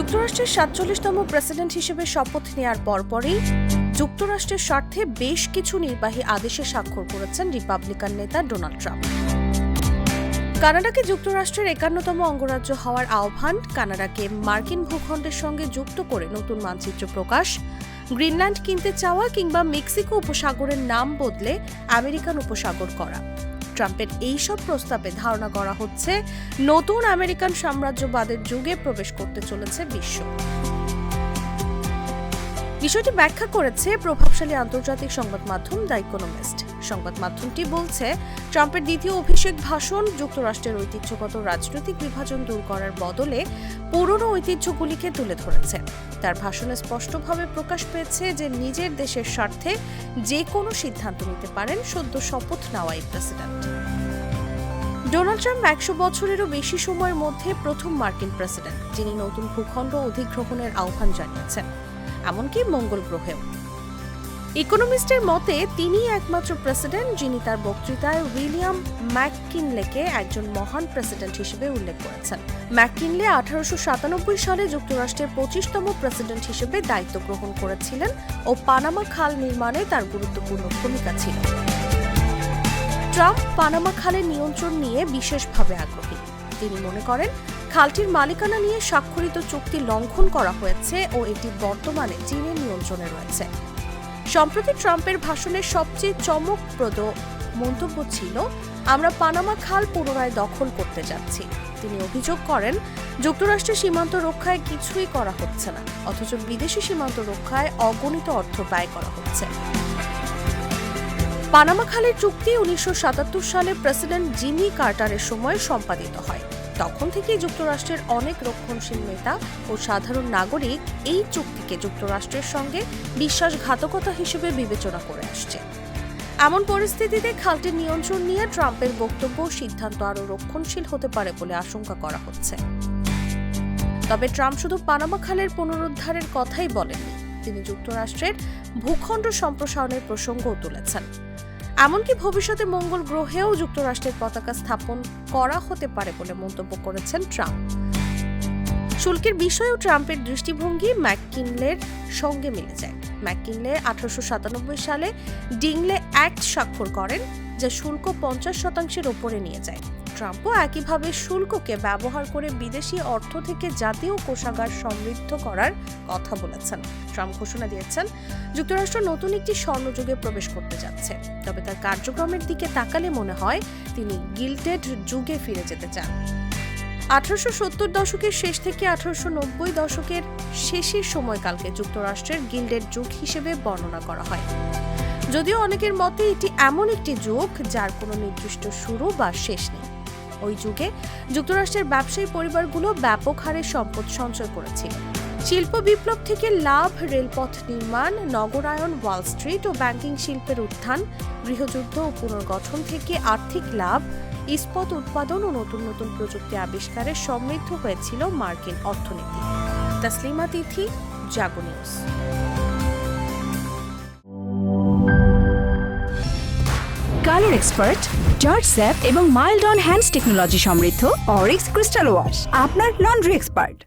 যুক্তরাষ্ট্রের ৪৭তম প্রেসিডেন্ট হিসেবে শপথ নেয়ার পরপরই যুক্তরাষ্ট্রের স্বার্থে বেশ কিছু নির্বাহী আদেশে স্বাক্ষর করেছেন রিপাবলিকান নেতা ডোনাল্ড ট্রাম্প। কানাডাকে যুক্তরাষ্ট্রের ৫১তম অঙ্গরাজ্য হওয়ার আহ্বান, কানাডাকে মার্কিন ভূখণ্ডের সঙ্গে যুক্ত করে নতুন মানচিত্র প্রকাশ, গ্রিনল্যান্ড কিনতে চাওয়া কিংবা মেক্সিকো উপসাগরের নাম বদলে আমেরিকান উপসাগর করা। ট্রাম্পের এইসব প্রস্তাবে ধারণা করা হচ্ছে নতুন আমেরিকান সাম্রাজ্যবাদের যুগে প্রবেশ করতে চলেছে বিশ্ব। বিষয়টি ব্যাখ্যা করেছে প্রভাবশালী আন্তর্জাতিক সংবাদ মাধ্যম দ্য ইকোনমিস্ট। সংবাদ মাধ্যমটি বলছে, ট্রাম্পের দ্বিতীয় অভিষেক ভাষণ যুক্তরাষ্ট্রের ঐতিহ্যগত রাজনৈতিক বিভাজন দূর করার বদলে পুরনো ঐতিহ্যগুলিকে তুলে ধরেছে। তার ভাষণে স্পষ্টভাবে প্রকাশ পেয়েছে যে নিজের দেশের স্বার্থে যে কোনো সিদ্ধান্ত নিতে পারেন সদ্য শপথ নেওয়া এই প্রেসিডেন্ট। ডোনাল্ড ট্রাম্প ১০০ বছরেরও বেশি সময়ের মধ্যে প্রথম মার্কিন প্রেসিডেন্ট যিনি নতুন ভূখণ্ড অধিগ্রহণের আহ্বান জানিয়েছেন, এমনকি মঙ্গল গ্রহেও। ইকোনমিস্টের মতে তিনি একমাত্র প্রেসিডেন্ট যিনি তার বক্তৃতায় উইলিয়াম ম্যাককিনলেকে একজন মহান প্রেসিডেন্ট হিসেবে উল্লেখ করেছেন। ম্যাককিনলে ১৮৯৭ সালে যুক্তরাষ্ট্রের ২৫তম প্রেসিডেন্ট হিসেবে দায়িত্ব গ্রহণ করেছিলেন ও পানামা খাল নির্মাণে তার গুরুত্বপূর্ণ ভূমিকা ছিল। ট্রাম্প পানামা খালের নিয়ন্ত্রণ নিয়ে বিশেষভাবে আগ্রহী। তিনি মনে করেন খালটির মালিকানা নিয়ে স্বাক্ষরিত চুক্তি লঙ্ঘন করা হয়েছে ও এটি বর্তমানে চীনের নিয়ন্ত্রণে রয়েছে। সম্প্রতি ট্রাম্পের ভাষণের সবচেয়ে চমকপ্রদ মন্তব্য ছিল, আমরা পানামা খাল পুনরায় দখল করতে যাচ্ছি। তিনি অভিযোগ করেন যুক্তরাষ্ট্রের সীমান্ত রক্ষায় কিছুই করা হচ্ছে না, অথচ বিদেশি সীমান্ত রক্ষায় অগণিত অর্থ ব্যয় করা হচ্ছে। পানামা খালের চুক্তি ১৯৭৭ সালে প্রেসিডেন্ট জিমি কার্টারের সময় সম্পাদিত হয়। তখন থেকেই যুক্তরাষ্ট্রের অনেক রক্ষণশীল নেতা ও সাধারণ নাগরিক এই চুক্তিকে যুক্তরাষ্ট্রের সঙ্গে বিশ্বাসঘাতকতা হিসেবে বিবেচনা করে আসছে। এমন পরিস্থিতিতে খালটির নিয়ন্ত্রণ নিয়ে ট্রাম্পের বক্তব্য সিদ্ধান্ত আরও রক্ষণশীল হতে পারে বলে আশঙ্কা করা হচ্ছে। তবে ট্রাম্প শুধু পানামা খালের পুনরুদ্ধারের কথাই বলেননি, তিনি যুক্তরাষ্ট্রের ভূখণ্ড সম্প্রসারণের প্রসঙ্গও তুলেছেন। এমনকি ভবিষ্যতে মঙ্গল গ্রহেও যুক্তরাষ্ট্রের পতাকা স্থাপন করা হতে পারে বলে মন্তব্য করেছেন ট্রাম্প। শুল্কের বিষয়েও ট্রাম্পের দৃষ্টিভঙ্গি ম্যাককিনলের সঙ্গে মিলে যায়। ম্যাককিনলে ১৮৯৭ সালে ডিংলে অ্যাক্ট স্বাক্ষর করেন, যা শুল্ক ৫০% ওপরে নিয়ে যায়। ট্রাম্পও একইভাবে শুল্ককে ব্যবহার করে বিদেশি অর্থ থেকে জাতীয় কোষাগার সমৃদ্ধ করার কথা বলেছেন। ট্রাম্প ঘোষণা দিয়েছেন যুক্তরাষ্ট্র নতুন একটি স্বর্ণযুগে প্রবেশ করতে যাচ্ছে। তবে তার কার্যক্রমের দিকে তাকালে মনে হয় তিনি গিল্টেড যুগে ফিরে যেতে চান। ১৮৭০ দশকের শেষ থেকে ১৮৯০ দশকের শেষের সময়কালকে যুক্তরাষ্ট্রের গিল্ডেড যুগ হিসেবে বর্ণনা করা হয়। যদিও অনেকের মতে এটি এমন একটি যুগ যার কোনো নির্দিষ্ট শুরু বা শেষ নেই। ওই যুগে যুক্তরাষ্ট্রের ব্যবসায়ী পরিবারগুলো ব্যাপক হারে সম্পদ সঞ্চয় করেছিল। শিল্প বিপ্লব থেকে লাভ, রেলপথ নির্মাণ, নগরায়ন, ওয়াল স্ট্রিট ও ব্যাংকিং শিল্পের উত্থান, গৃহযুদ্ধ ও পুনর্গঠন থেকে আর্থিক লাভ, ইস্পাত উৎপাদন ও নতুন নতুন প্রযুক্তি আবিষ্কারে সমৃদ্ধ হয়েছিল মার্কিন অর্থনীতি। Taslima Tithi, Jago news. Colour expert, George স্যাপ এবং মাইল্ড অন হ্যান্ডস টেকনোলজি সমৃদ্ধ অরিক্স ক্রিস্টাল ওয়াশ আপনার লন্ড্রি এক্সপার্ট।